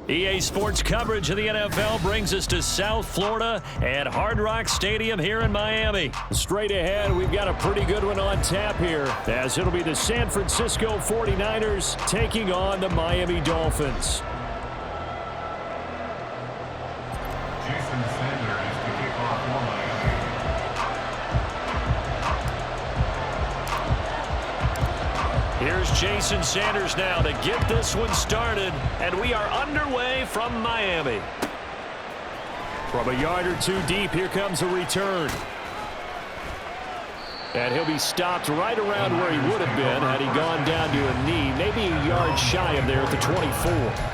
EA Sports coverage of the NFL brings us to South Florida at Hard Rock Stadium here in Miami. Straight ahead, we've got a pretty good one on tap here, as it'll be the San Francisco 49ers taking on the Miami Dolphins. Here's Jason Sanders now to get this one started, and we are underway from Miami. From a yard or two deep, here comes a return. And he'll be stopped right around where he would have been had he gone down to a knee, maybe a yard shy of there at the 24.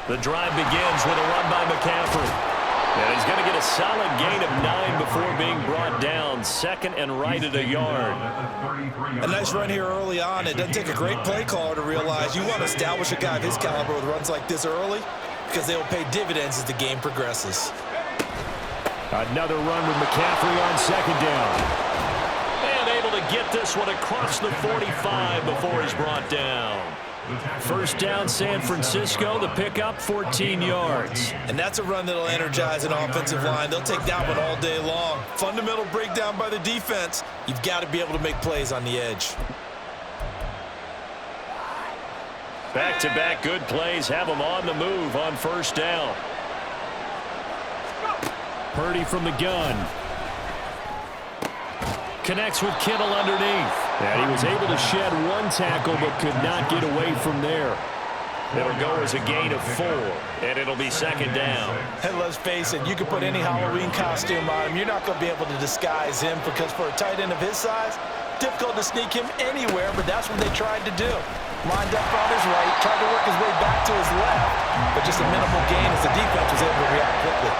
The drive begins with a run by McCaffrey. And he's going to get a solid gain of 9 before being brought down. Second and right at a yard. A nice run here early on. It doesn't take a great play caller to realize you want to establish a guy of his caliber with runs like this early because they will pay dividends as the game progresses. Another run with McCaffrey on second down. And able to get this one across the 45 before he's brought down. First down, San Francisco. The pickup, 14 yards. And that's a run that'll energize an offensive line. They'll take that one all day long. Fundamental breakdown by the defense. You've got to be able to make plays on the edge. Back-to-back good plays have them on the move on first down. Purdy from the gun. Connects with Kittle underneath. And he was able to shed one tackle but could not get away from there. It'll go as a gain of 4, and it'll be second down. And let's face it, you can put any Halloween costume on him. You're not going to be able to disguise him because for a tight end of his size, difficult to sneak him anywhere, but that's what they tried to do. Lined up on his right, tried to work his way back to his left, but just a minimal gain as the defense was able to react quickly.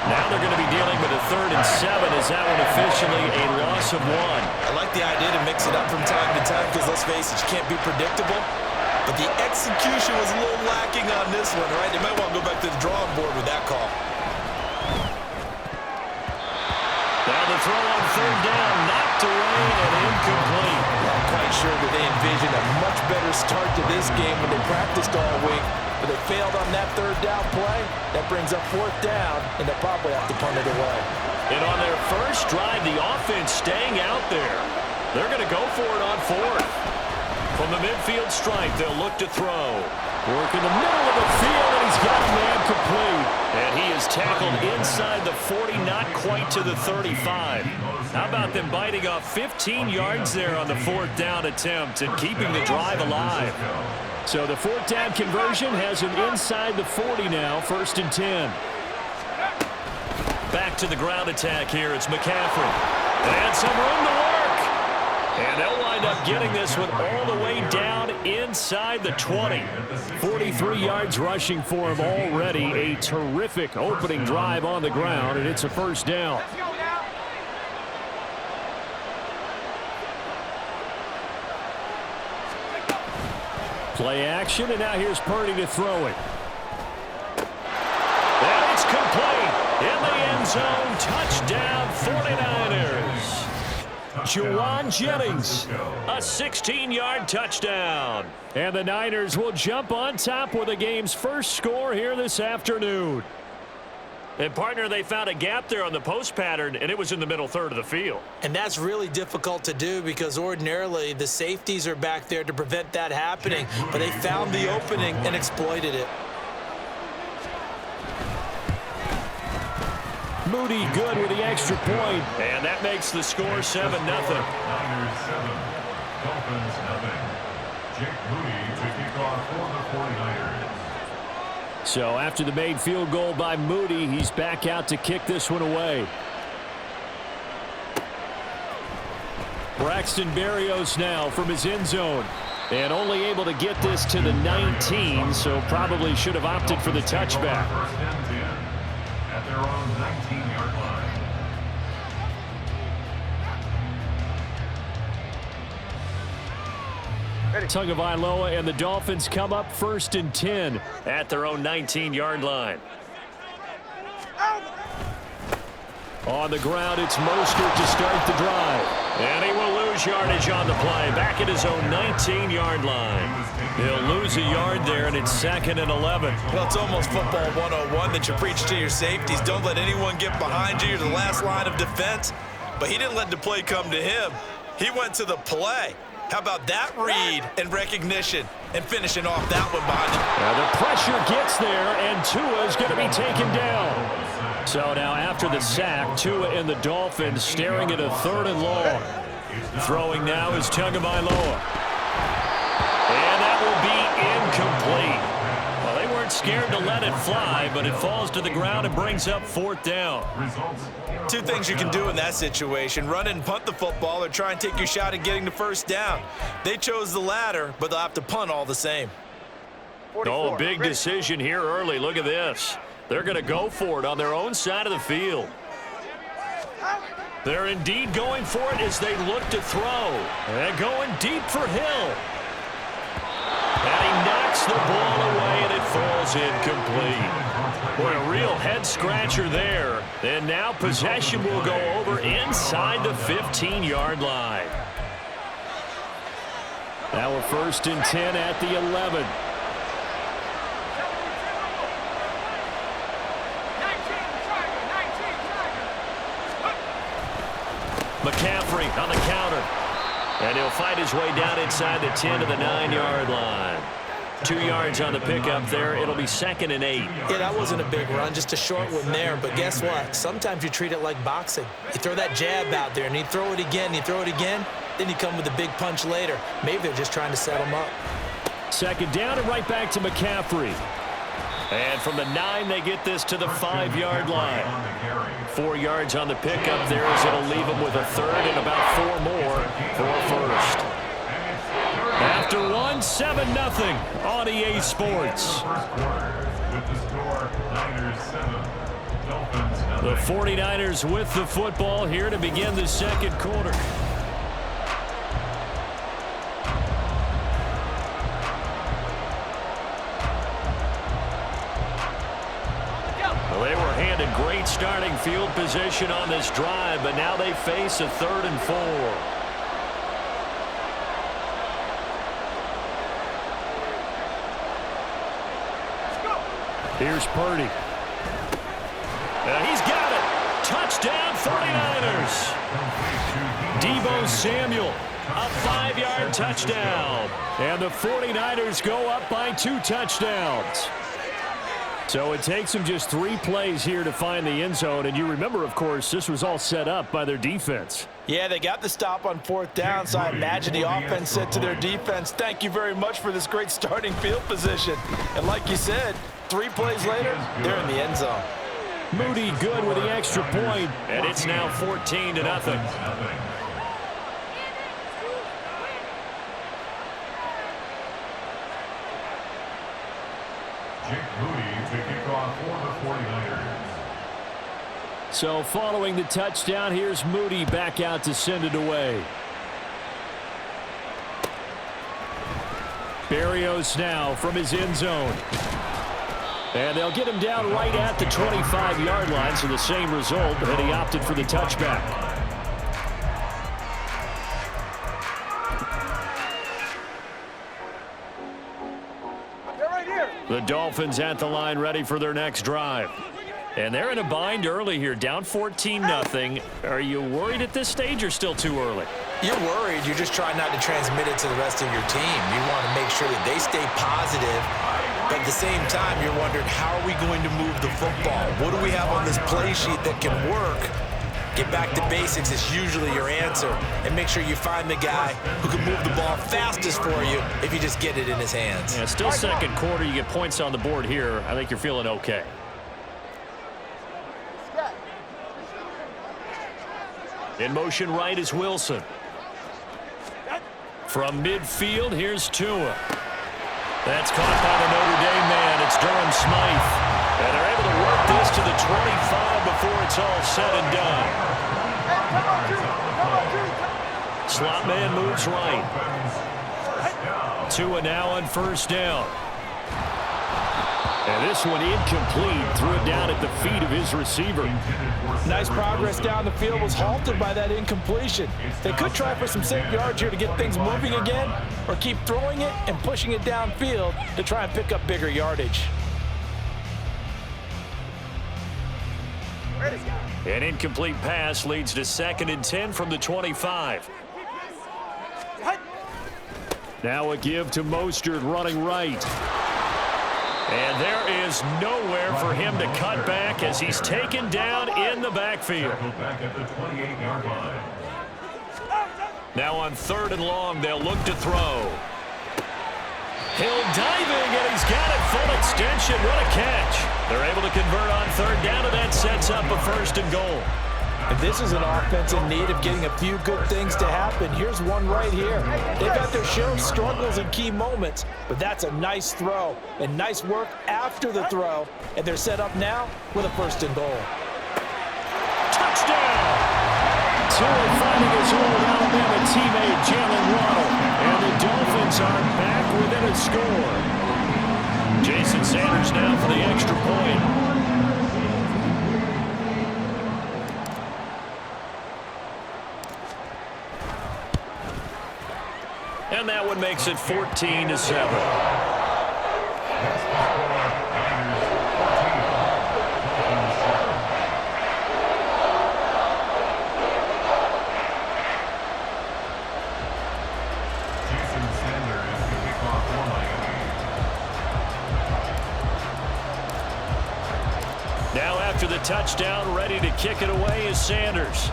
Now they're going to be dealing with a 3rd and 7. Is that one officially a loss of 1? I like the idea to mix it up from time to time because, let's face it, you can't be predictable. But the execution was a little lacking on this one, right? They might want to go back to the drawing board with that call. Now the throw on 3rd down, knocked away and incomplete. I'm quite sure that they envisioned a much better start to this game when they practiced all week. But they failed on that 3rd down play. That brings up 4th down, and they'll probably have to punt it away. And on their first drive, the offense staying out there. They're going to go for it on 4th. From the midfield stripe, they'll look to throw. Work in the middle of the field, and he's got a man complete. And he is tackled inside the 40, not quite to the 35. How about them biting off 15 yards there on the 4th down attempt and keeping the drive alive? So the 4th down conversion has him inside the 40 now, 1st and 10. Back to the ground attack here. It's McCaffrey. And some room to work. And they'll wind up getting this one all the way down inside the 20. 43 yards rushing for him already. A terrific opening drive on the ground, and it's a 1st down. Play action, and now here's Purdy to throw it. And it's complete. In the end zone, touchdown 49ers. Juwan Jennings, a 16-yard touchdown. And the Niners will jump on top with the game's first score here this afternoon. And, partner, they found a gap there on the post pattern, and it was in the middle 3rd of the field. And that's really difficult to do because ordinarily the safeties are back there to prevent that happening. But they found the opening and exploited it. Moody good with the extra point. And that makes the score 7-0. Niners 7, Dolphins 0. Jake Moody to kick off for the 49ers. So after the made field goal by Moody, he's back out to kick this one away. Braxton Berrios now from his end zone. And only able to get this to the 19, so probably should have opted for the touchback. First and 10 at their own 19-yard line. Tagovailoa and the Dolphins come up 1st and 10 at their own 19-yard line. On the ground, it's Mostert to start the drive. And he will lose yardage on the play, back at his own 19-yard line. He'll lose a yard there, and it's 2nd and 11. Well, it's almost football 101 that you preach to your safeties. Don't let anyone get behind you. You're the last line of defense. But he didn't let the play come to him. He went to the play. How about that read and recognition and finishing off that one behind him? The pressure gets there, and Tua's going to be taken down. So now after the sack, Tua and the Dolphins staring at a 3rd and long. Throwing now is Tagovailoa. And that will be incomplete. Well, they weren't scared to let it fly, but it falls to the ground and brings up 4th down. Two things you can do in that situation: run and punt the football, or try and take your shot at getting the 1st down. They chose the latter, but they'll have to punt all the same. Oh, big decision here early. Look at this. They're going to go for it on their own side of the field. They're indeed going for it as they look to throw. And going deep for Hill. And he knocks the ball away, and it falls incomplete. Boy, a real head-scratcher there. And now possession will go over inside the 15-yard line. Now we're 1st and 10 at the 11. McCaffrey on the counter. And he'll fight his way down inside the 10 to the 9-yard line. 2 yards on the pickup there. It'll be 2nd and 8. Yeah, that wasn't a big run, just a short one there. But guess what? Sometimes you treat it like boxing. You throw that jab out there, and you throw it again, then you come with a big punch later. Maybe they're just trying to set him up. 2nd down and right back to McCaffrey. And from the 9, they get this to the 5-yard line. 4 yards on the pickup there, as it'll leave them with a 3rd and about 4 more for a 1st. After 1, 7-0 on EA Sports. The 49ers with the football here to begin the 2nd quarter. They were handed great starting field position on this drive, but now they face a 3rd and 4. Here's Purdy. He's got it. Touchdown, 49ers. Deebo Samuel, a 5-yard touchdown. And the 49ers go up by 2 touchdowns. So it takes them just 3 plays here to find the end zone. And you remember, of course, this was all set up by their defense. Yeah, they got the stop on 4th down, so I imagine the offense said to their defense, thank you very much for this great starting field position. And like you said, 3 plays later, they're in the end zone. Moody good with the extra point, and it's now 14-0. So following the touchdown, here's Moody back out to send it away. Berrios now from his end zone. And they'll get him down right at the 25-yard line, so the same result, but he opted for the touchback. The Dolphins at the line, ready for their next drive. And they're in a bind early here, down 14-0. Are you worried at this stage or still too early? You're worried. You're just trying not to transmit it to the rest of your team. You want to make sure that they stay positive. But at the same time, you're wondering, how are we going to move the football? What do we have on this play sheet that can work? Get back to basics is usually your answer. And make sure you find the guy who can move the ball fastest for you if you just get it in his hands. Yeah, still 2nd quarter. You get points on the board here. I think you're feeling okay. In motion right is Wilson. From midfield, here's Tua. That's caught by the Notre Dame man. It's Durham Smythe. And they're able to work this to the 25 before it's all said and done. Slot man moves right. Tua now on 1st down. And this one incomplete. Threw it down at the feet of his receiver. Nice progress down the field, was halted by that incompletion. They could try for some safe yards here to get things moving again, or keep throwing it and pushing it downfield to try and pick up bigger yardage. An incomplete pass leads to 2nd and 10 from the 25. Now a give to Mostert running right. And there is nowhere for him to cut back as he's taken down in the backfield. Back at the 28-yard line. Now on 3rd and long, they'll look to throw. Hill diving, and he's got it full extension. What a catch. They're able to convert on 3rd down, and that sets up a 1st and goal. And this is an offense in need of getting a few good things to happen. Here's one right here. They've got their share of struggles in key moments, but that's a nice throw and nice work after the throw. And they're set up now with a 1st and goal. Touchdown! Tua finding his old Alabama teammate Jalen Waddle. And the Dolphins are back within a score. Jason Sanders now for the extra point. And that one makes it 14-7. Now after the touchdown, ready to kick it away is Sanders.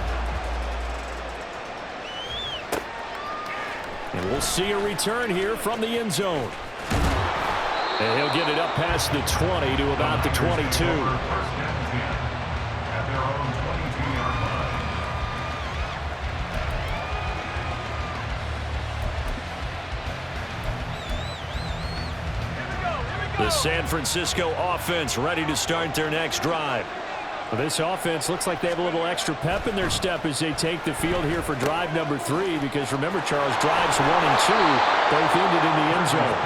And we'll see a return here from the end zone. And he'll get it up past the 20 to about the 22. The San Francisco offense ready to start their next drive. Well, this offense looks like they have a little extra pep in their step as they take the field here for drive number 3, because remember, Charles, drives 1 and 2 both ended in the end zone.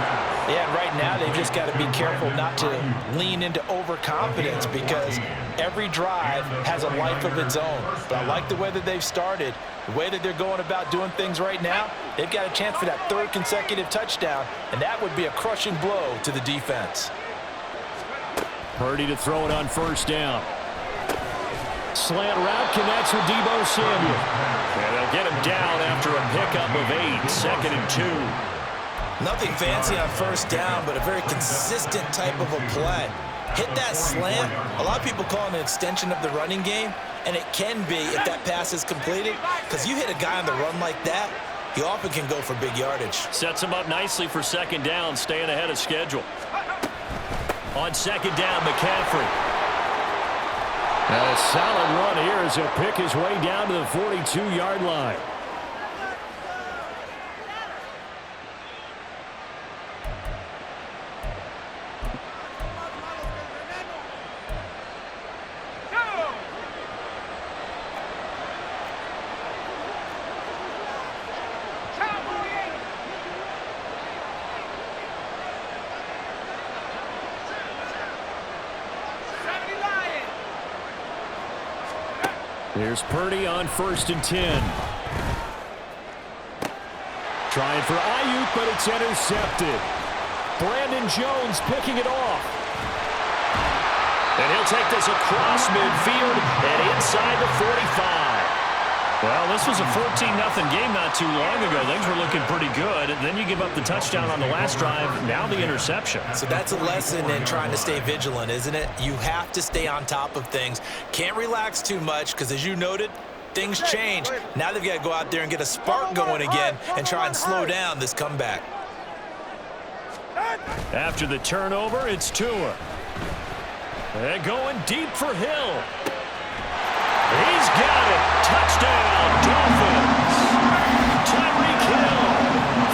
Yeah, and right now they've just got to be careful not to lean into overconfidence, because every drive has a life of its own. But I like the way that they've started, the way that they're going about doing things right now. They've got a chance for that 3rd consecutive touchdown, and that would be a crushing blow to the defense. Purdy to throw it on 1st down. Slant route connects with Deebo Samuel. And they'll get him down after a pickup of 8, 2nd and 2. Nothing fancy on 1st down, but a very consistent type of a play. Hit that slant. A lot of people call it an extension of the running game, and it can be if that pass is completed, because you hit a guy on the run like that, he often can go for big yardage. Sets him up nicely for 2nd down, staying ahead of schedule. On 2nd down, McCaffrey. And a solid run here as he'll pick his way down to the 42-yard line. Here's Purdy on 1st and 10. Trying for Ayuk, but it's intercepted. Brandon Jones picking it off. And he'll take this across midfield and inside the 45. Well, this was a 14-0 game not too long ago. Things were looking pretty good. And then you give up the touchdown on the last drive. Now the interception. So that's a lesson in trying to stay vigilant, isn't it? You have to stay on top of things. Can't relax too much because, as you noted, things change. Now they've got to go out there and get a spark going again and try and slow down this comeback. After the turnover, it's Tua. And going deep for Hill. He's got it. Touchdown, Dolphins. Tyreek Hill,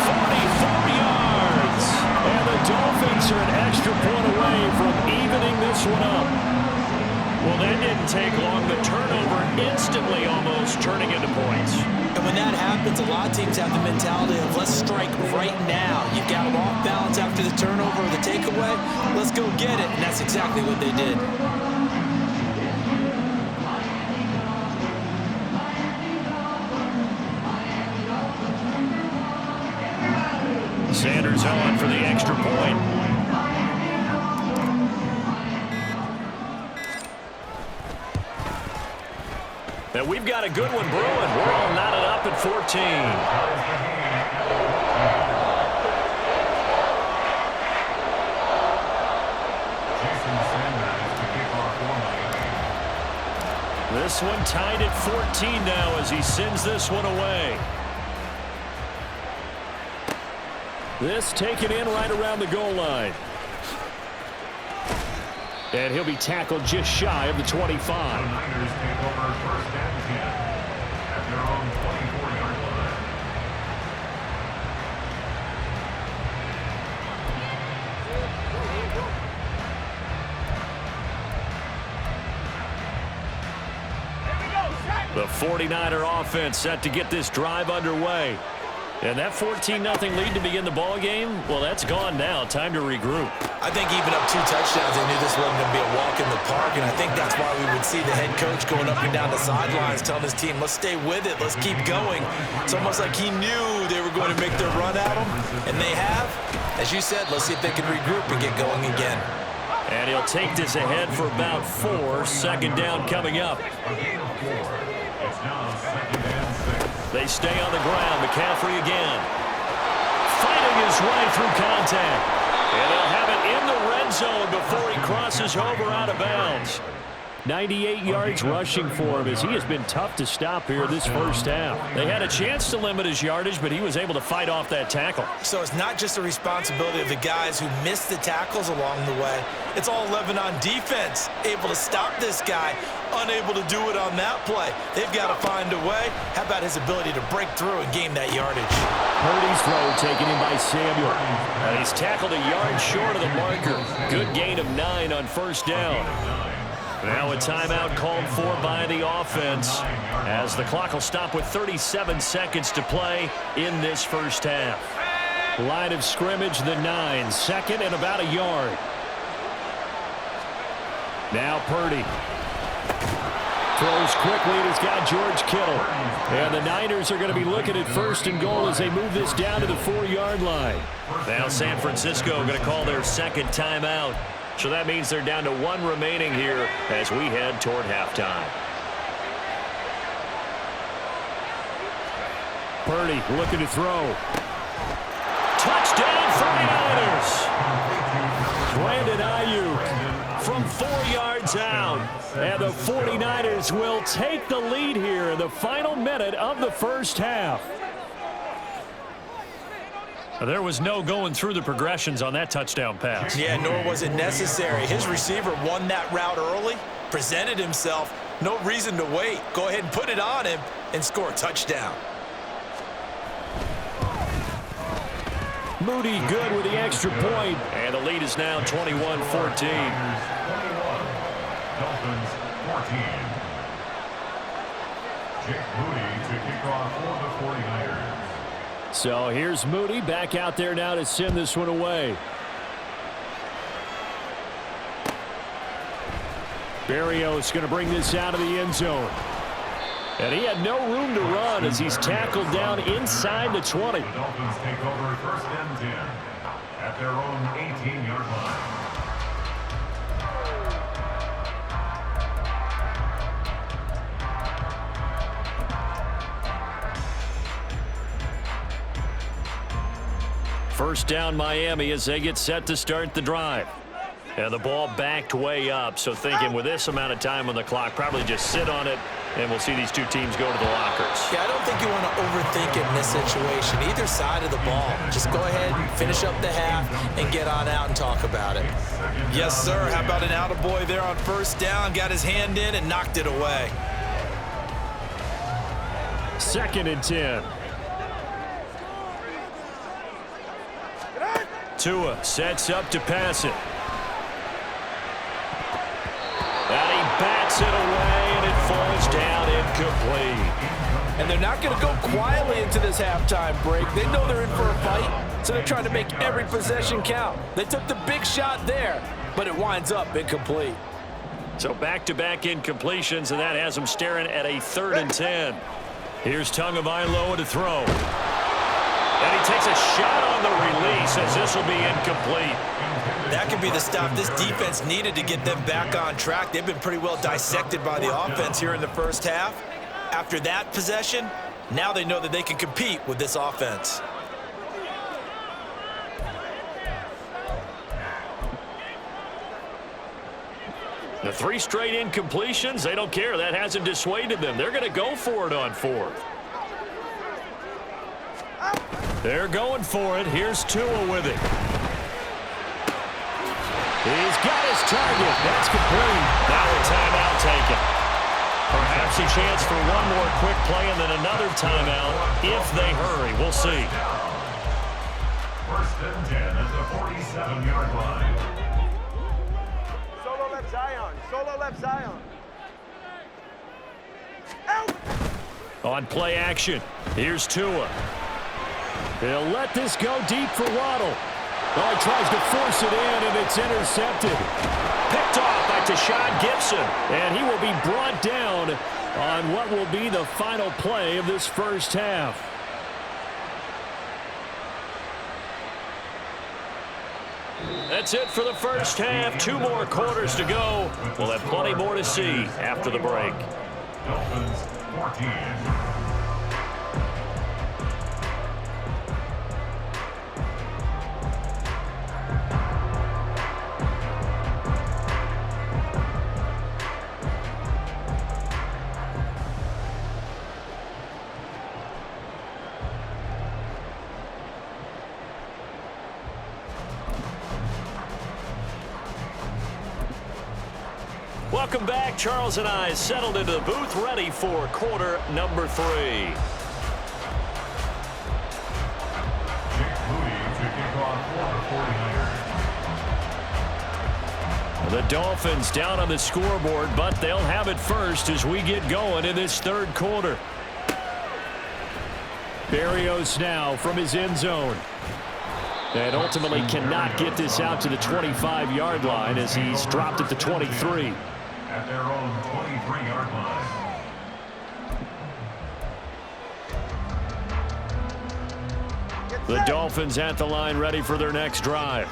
44 yards. And the Dolphins are an extra point away from evening this one up. Well, that didn't take long. The turnover instantly almost turning into points. And when that happens, a lot of teams have the mentality of let's strike right now. You've got them off balance after the turnover or the takeaway. Let's go get it. And that's exactly what they did. Sanders on for the extra point. And we've got a good one brewing. We're all knotted up at 14. This one tied at 14 now as he sends this one away. This taken in right around the goal line. And he'll be tackled just shy of the 25. The Niners take over first and 10 at their own 24-yard line. The 49er offense set to get this drive underway. And that 14-0 lead to begin the ball game, well, that's gone now. Time to regroup. I think even up 2 touchdowns, they knew this wasn't going to be a walk in the park, and I think that's why we would see the head coach going up and down the sidelines telling his team, let's stay with it, let's keep going. It's almost like he knew they were going to make their run at him, and they have. As you said, let's see if they can regroup and get going again. And he'll take this ahead for about 4. Second down coming up. It's now second and 6. They stay on the ground. McCaffrey again. Fighting his way through contact. And he'll have it in the red zone before he crosses over out of bounds. 98 yards rushing for him as he has been tough to stop here this first half. They had a chance to limit his yardage, but he was able to fight off that tackle. So it's not just the responsibility of the guys who missed the tackles along the way. It's all 11 on defense, able to stop this guy, unable to do it on that play. They've got to find a way. How about his ability to break through and gain that yardage? Purdy's throw taken in by Samuel. And he's tackled a yard short of the marker. Good gain of 9 on first down. Now a timeout called for by the offense as the clock will stop with 37 seconds to play in this first half. Line of scrimmage, the 9, second and about a yard. Now Purdy. Throws quickly, and he's got George Kittle. And the Niners are going to be looking at first and goal as they move this down to the 4-yard line. Now San Francisco going to call their second timeout. So that means they're down to 1 remaining here as we head toward halftime. Purdy looking to throw. Touchdown 49ers! Brandon Ayuk from 4 yards out. And the 49ers will take the lead here in the final minute of the first half. There was no going through the progressions on that touchdown pass. Yeah, nor was it necessary. His receiver won that route early, presented himself. No reason to wait. Go ahead and put it on him and score a touchdown. Moody good with the extra point. And the lead is now 21-14. Dolphins 14. Jake Moody to kick off for the 49ers. So here's Moody back out there now to send this one away. Berrios going to bring this out of the end zone. And he had no room to run as he's tackled down inside the 20. The Dolphins take over first and 10 at their own 18-yard line. First down Miami as they get set to start the drive. And the ball backed way up, so thinking with this amount of time on the clock, probably just sit on it, and we'll see these two teams go to the lockers. Yeah, I don't think you want to overthink it in this situation. Either side of the ball. Just go ahead, finish up the half, and get on out and talk about it. Yes, sir. How about an attaboy there on first down? Got his hand in and knocked it away. Second and 10. Tua sets up to pass it. And he bats it away, and it falls down incomplete. And they're not going to go quietly into this halftime break. They know they're in for a fight, so they're trying to make every possession count. They took the big shot there, but it winds up incomplete. So back-to-back incompletions, and that has him staring at a 3rd and 10. Here's Tagovailoa to throw. And he takes a shot on the release as this will be incomplete. That could be the stop this defense needed to get them back on track. They've been pretty well dissected by the offense here in the first half. After that possession, now they know that they can compete with this offense. The 3 straight incompletions, they don't care. That hasn't dissuaded them. They're going to go for it on 4th. They're going for it. Here's Tua with it. He's got his target. That's complete. Now a timeout taken. Perhaps a chance for one more quick play and then another timeout if they hurry. We'll see. 1st and 10 at the 47-yard line. Solo left Zion. Solo left Zion. Out! On play action, here's Tua. They'll let this go deep for Waddle. Oh, he tries to force it in, and it's intercepted. Picked off by Tashawn Gibson, and he will be brought down on what will be the final play of this first half. That's it for the first half. 2 more quarters to go. We'll have plenty more to see after the break. Dolphins 14. Welcome back. Charles and I settled into the booth, ready for quarter number 3. Jake Moody to kick off for the 49ers. The Dolphins down on the scoreboard, but they'll have it first as we get going in this 3rd quarter. Berrios now from his end zone. And ultimately cannot get this out to the 25-yard line as he's dropped at the 23. At their own 23-yard line. The Dolphins at the line ready for their next drive.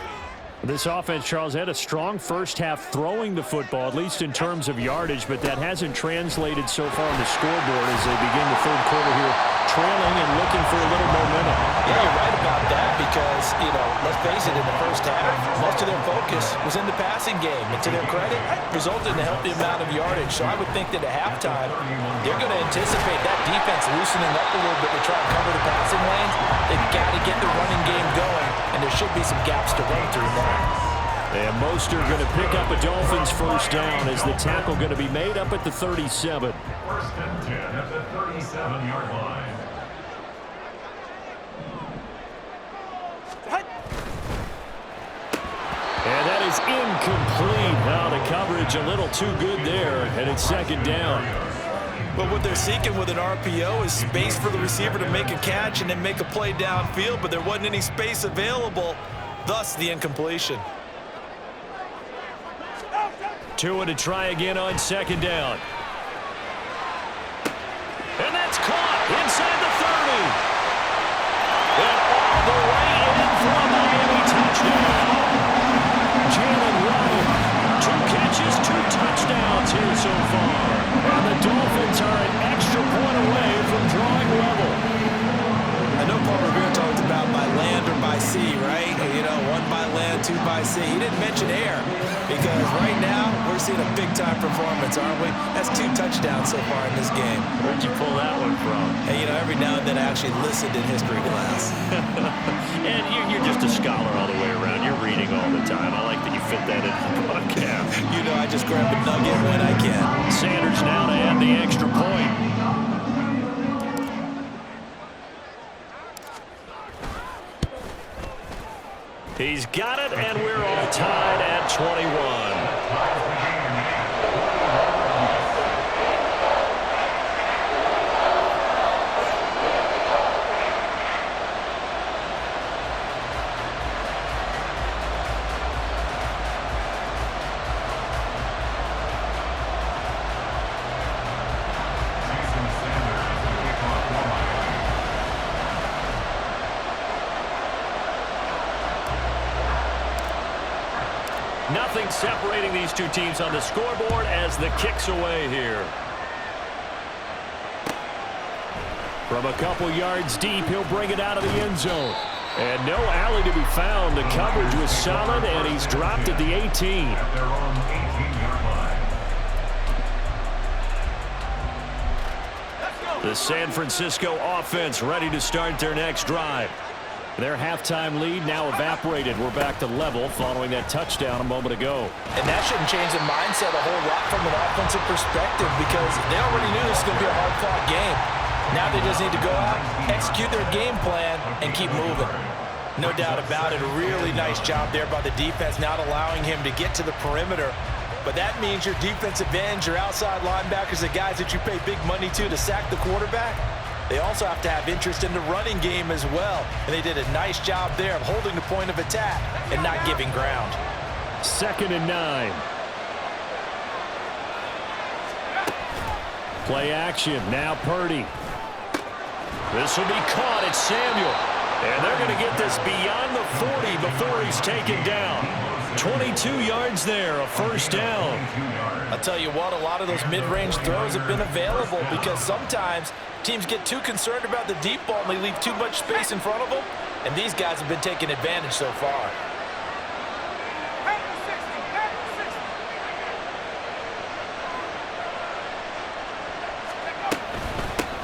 This offense, Charles, had a strong first half throwing the football, at least in terms of yardage, but that hasn't translated so far on the scoreboard as they begin the 3rd quarter here, trailing and looking for a little momentum. Yeah, you're right about that because, let's face it, in the first half, most of their focus was in the passing game. And to their credit, resulted in a healthy amount of yardage. So I would think that at halftime, they're going to anticipate that defense loosening up a little bit to try and cover the passing lanes. They've got to get the running game going, and there should be some gaps to run through now. And Mostert going to pick up a Dolphins first down as the tackle going to be made up at the 37. 1st and 10 at the 37-yard line. And that is incomplete. Now the coverage a little too good there, and it's 2nd down. But what they're seeking with an RPO is space for the receiver to make a catch and then make a play downfield, but there wasn't any space available, thus the incompletion. Tua to try again on 2nd down. And that's caught inside the 30. And all the way in for a Miami touchdown. Jalen Waddle, 2 catches, 2 touchdowns here so far. And the Dolphins are an extra point away from drawing level. I know Paul Revere talked about by land or by sea, right? 1 by land, 2 by sea. He didn't mention air because right now we're seeing a big-time performance, aren't we? That's 2 touchdowns so far in this game. Where'd you pull that one from? Hey, every now and then I actually listened in history class. And you're just a scholar all the way around. You're reading all the time. I like that you fit that into the podcast. I just grab a nugget when I can. Sanders now to add the extra point. He's got it, and we're all tied at 21. Nothing separating these two teams on the scoreboard as the kick's away here. From a couple yards deep, he'll bring it out of the end zone. And no alley to be found. The coverage was solid, and he's dropped at the 18. At their own 18-yard line. The San Francisco offense ready to start their next drive. Their halftime lead now evaporated. We're back to level following that touchdown a moment ago. And that shouldn't change the mindset a whole lot from an offensive perspective because they already knew this was going to be a hard-fought game. Now they just need to go out, execute their game plan, and keep moving. No doubt about it, a really nice job there by the defense, not allowing him to get to the perimeter. But that means your defensive ends, your outside linebackers, the guys that you pay big money to sack the quarterback, they also have to have interest in the running game as well. And they did a nice job there of holding the point of attack and not giving ground. 2nd and 9. Play action, now Purdy. This will be caught at Samuel. And they're going to get this beyond the 40 before he's taken down. 22 yards there, a first down. I'll tell you what, a lot of those mid-range throws have been available because sometimes teams get too concerned about the deep ball and they leave too much space in front of them. And these guys have been taking advantage so far.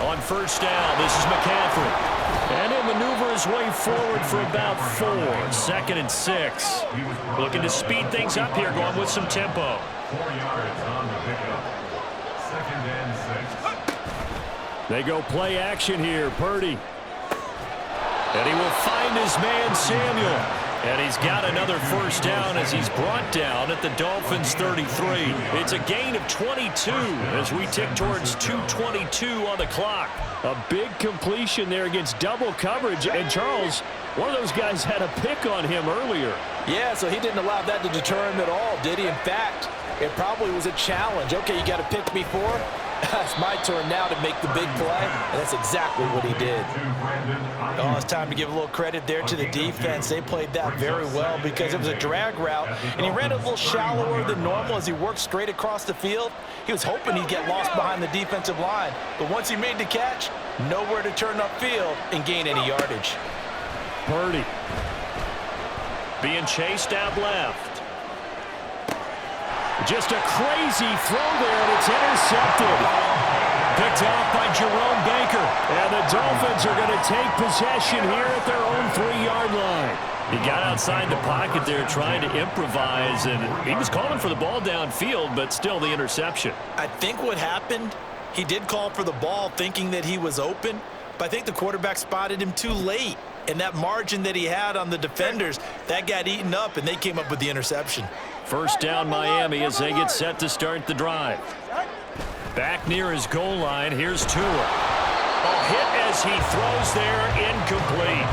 On first down, this is McCaffrey. And he'll maneuver his way forward for about 4. 2nd and 6. Looking to speed things up here, going with some tempo. 4 yards on the pickup. 2nd and 6. They go play action here, Purdy. And he will find his man, Samuel. And he's got another first down as he's brought down at the Dolphins' 33. It's a gain of 22 as we tick towards 2:22 on the clock. A big completion there against double coverage. And Charles, one of those guys had a pick on him earlier. Yeah, so he didn't allow that to deter him at all, did he? In fact, it probably was a challenge. Okay, you got to pick me 4. It's my turn now to make the big play, and that's exactly what he did. Oh, it's time to give a little credit there to the defense. They played that very well because it was a drag route, and he ran a little shallower than normal as he worked straight across the field. He was hoping he'd get lost behind the defensive line, but once he made the catch, nowhere to turn upfield and gain any yardage. Purdy being chased out left. Just a crazy throw there, and it's intercepted. Picked off by Jerome Baker. And the Dolphins are going to take possession here at their own 3-yard line. He got outside the pocket there trying to improvise, and he was calling for the ball downfield, but still the interception. I think what happened, he did call for the ball thinking that he was open, but I think the quarterback spotted him too late. And that margin that he had on the defenders, that got eaten up, and they came up with the interception. First down Miami as they get set to start the drive. Back near his goal line, here's Tua. A hit as he throws there, incomplete.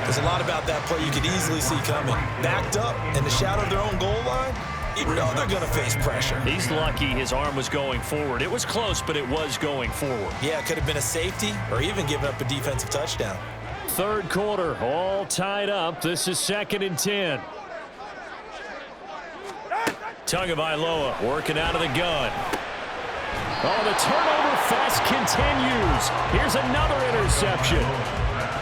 There's a lot about that play you could easily see coming. Backed up in the shadow of their own goal line, you know they're going to face pressure. He's lucky his arm was going forward. It was close, but it was going forward. Yeah, it could have been a safety or even given up a defensive touchdown. 3rd quarter, all tied up. This is 2nd and 10. Tagovailoa working out of the gun. Oh, the turnover fest continues. Here's another interception.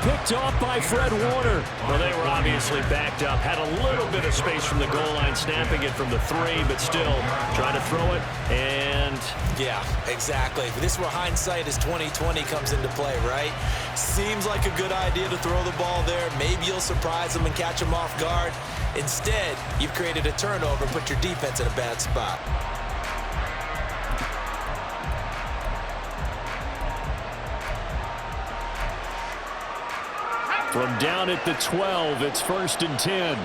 Picked off by Fred Warner. Well, they were obviously backed up. Had a little bit of space from the goal line, snapping it from the 3, but still trying to throw it. And yeah, exactly. This is where hindsight is 20/20 comes into play, right? Seems like a good idea to throw the ball there. Maybe you'll surprise them and catch them off guard. Instead, you've created a turnover, put your defense in a bad spot. from down at the 12, it's 1st and 10.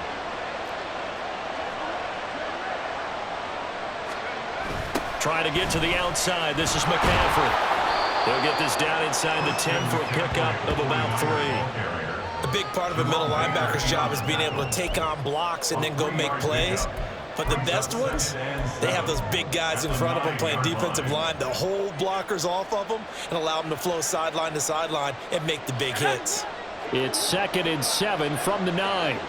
Trying to get to the outside. This is McCaffrey. They'll get this down inside the 10 for a pickup of about 3. A big part of a middle linebacker's job is being able to take on blocks and then go make plays. But the best ones, they have those big guys in front of them playing defensive line to hold blockers off of them and allow them to flow sideline to sideline and make the big hits. It's 2nd and 7 from the 9.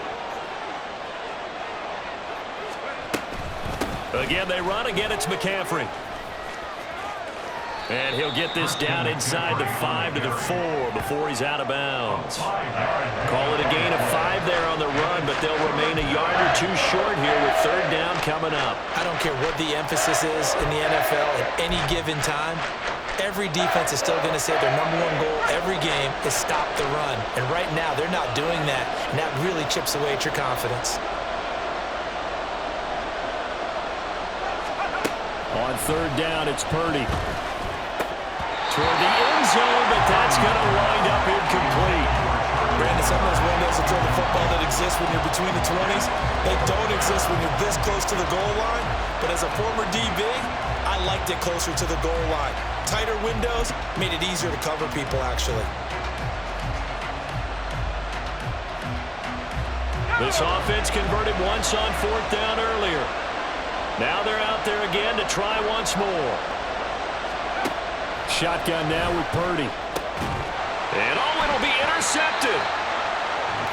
Again, they run. Again, it's McCaffrey. And he'll get this down inside the 5 to the 4 before he's out of bounds. Call it a gain of 5 there on the run, but they'll remain a yard or two short here with third down coming up. I don't care what the emphasis is in the NFL at any given time. Every defense is still going to say their number one goal every game is stop the run. And right now, they're not doing that, and that really chips away at your confidence. On third down, it's Purdy. Toward the end zone, but that's going to wind up incomplete. Brandon, some of those windows to throw the football that exist when you're between the 20s, they don't exist when you're this close to the goal line. But as a former DB, I liked it closer to the goal line. Tighter windows made it easier to cover people, actually. This offense converted once on fourth down earlier. Now they're out there again to try once more. Shotgun now with Purdy. And it'll be intercepted.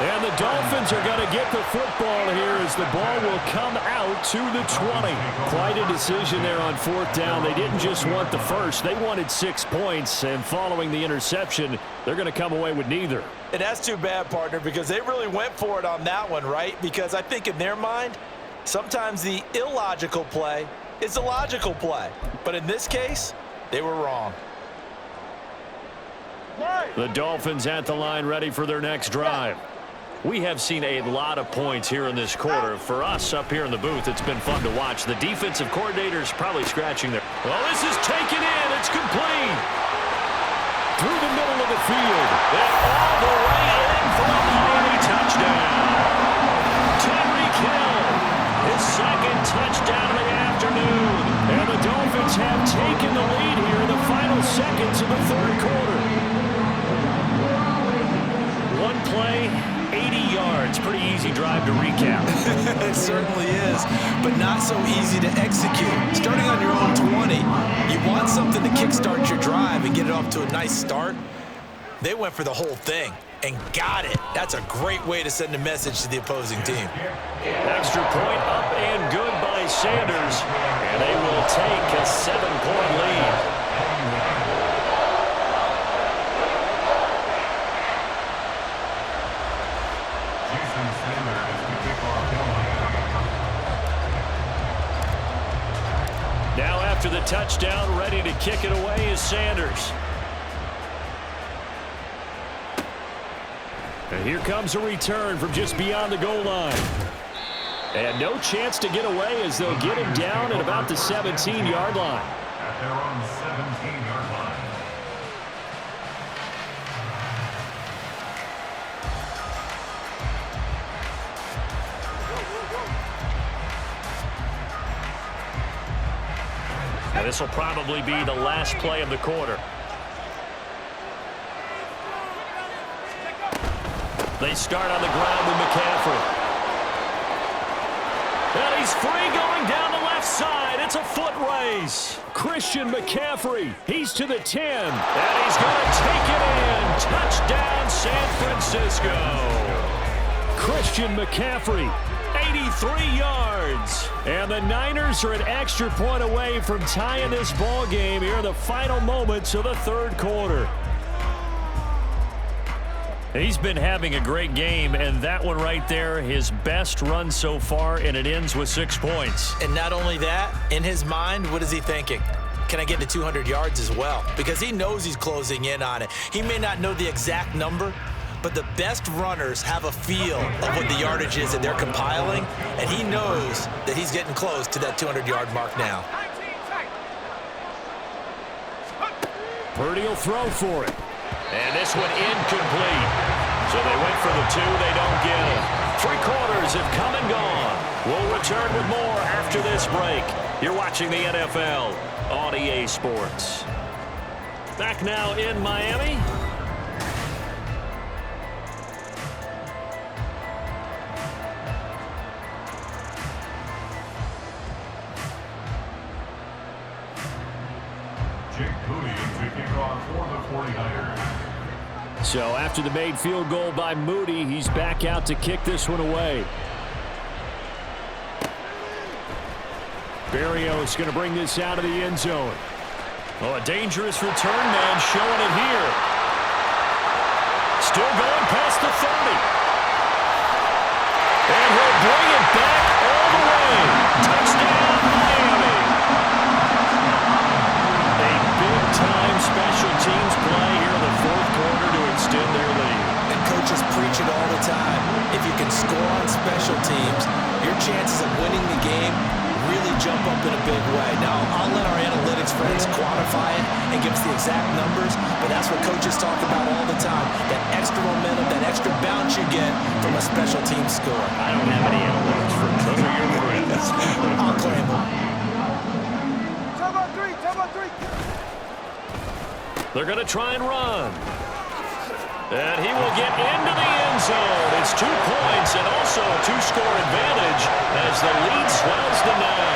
And the Dolphins are going to get the football here as the ball will come out to the 20. Quite a decision there on fourth down. They didn't just want the first. They wanted 6 points. And following the interception, they're going to come away with neither. And that's too bad, partner, because they really went for it on that one, right? Because I think in their mind, sometimes the illogical play is the logical play. But in this case, they were wrong. The Dolphins at the line ready for their next drive. We have seen a lot of points here in this quarter. For us up here in the booth, it's been fun to watch. The defensive coordinator's probably scratching their... Well, this is taken in. It's complete. Through the middle of the field. And all the way in for a Miami touchdown. Tyreek Hill, his second touchdown of the afternoon. And the Dolphins have taken the lead here in the final seconds of the third quarter. One play, 80 yards. Pretty easy drive to recap. It certainly is, but not so easy to execute. Starting on your own 20, you want something to kickstart your drive and get it off to a nice start. They went for the whole thing and got it. That's a great way to send a message to the opposing team. Extra point up and good by Sanders, and they will take a 7-point lead. Now after the touchdown, ready to kick it away is Sanders. And here comes a return from just beyond the goal line. And no chance to get away as they'll get him down at about the 17-yard line. At their own 17-yard line. Now this will probably be the last play of the quarter. They start on the ground with McCaffrey. And he's free going down the left side. It's a foot race. Christian McCaffrey. He's to the 10. And he's going to take it in. Touchdown, San Francisco. Christian McCaffrey, 83 yards. And the Niners are an extra point away from tying this ball game here in the final moments of the third quarter. He's been having a great game, and that one right there, his best run so far, and it ends with 6 points. And not only that, in his mind, what is he thinking? Can I get to 200 yards as well? Because he knows he's closing in on it. He may not know the exact number, but the best runners have a feel of what the yardage is that they're compiling, and he knows that he's getting close to that 200-yard mark now. Purdy will throw for it. And this one incomplete. So they went for the 2, they don't get it. 3 quarters have come and gone. We'll return with more after this break. You're watching the NFL on EA Sports. Back now in Miami. So after the made field goal by Moody, he's back out to kick this one away. Barrios going to bring this out of the end zone. Oh, a dangerous return man showing it here. Still going past the 30. And he'll bring it back all the way. Touchdown, Miami. A big-time special teams play here in the fourth quarter to extend their lead. And coaches preach it all the time. If you can score on special teams, your chances of winning the game really jump up in a big way. Now, I'll let our analytics friends quantify it and give us the exact numbers, but that's what coaches talk about all the time. That extra momentum, that extra bounce you get from a special team score. I don't have any analytics for those are your friends. I'll claim them. Turbo 3. They're going to try and run. And he will get into the end zone. It's 2 points and also a 2-score advantage as the lead swells to 9.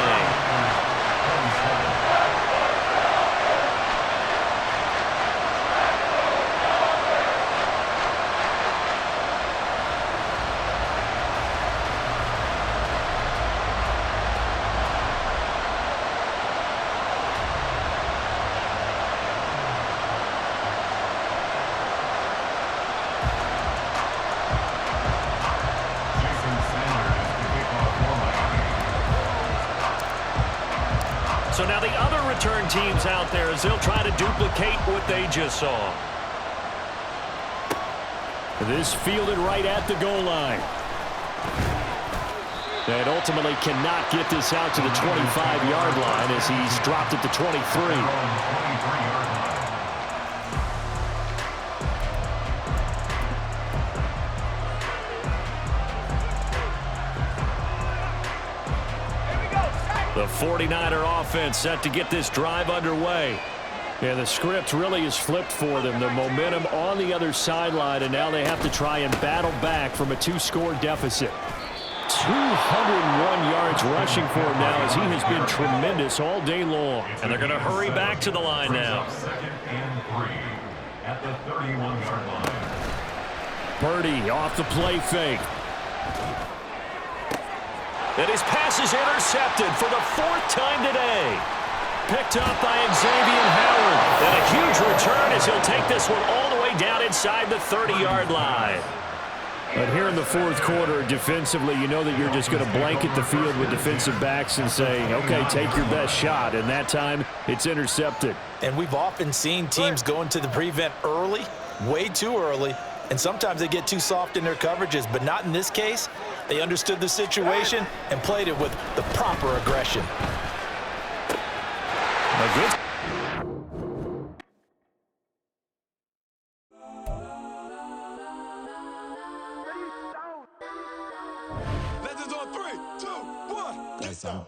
So now the other return teams out there as they'll try to duplicate what they just saw. This fielded right at the goal line. And ultimately cannot get this out to the 25-yard line as he's dropped at the 23. The 49er offense set to get this drive underway. And the script really is flipped for them. The momentum on the other sideline, and now they have to try and battle back from a 2-score deficit. 201 yards rushing for him now as he has been tremendous all day long. And they're going to hurry back to the line now. 2nd and 3 at the 31-yard line. Purdy off the play fake. And his pass is intercepted for the 4th time today. Picked up by Xavier Howard. And a huge return as he'll take this one all the way down inside the 30-yard line. But here in the fourth quarter, defensively, you know that you're just going to blanket the field with defensive backs and say, okay, take your best shot. And that time, it's intercepted. And we've often seen teams go into the prevent early, way too early, and sometimes they get too soft in their coverages, but not in this case. They understood the situation and played it with the proper aggression. A good Legends on 3, 2, 1. Let's go.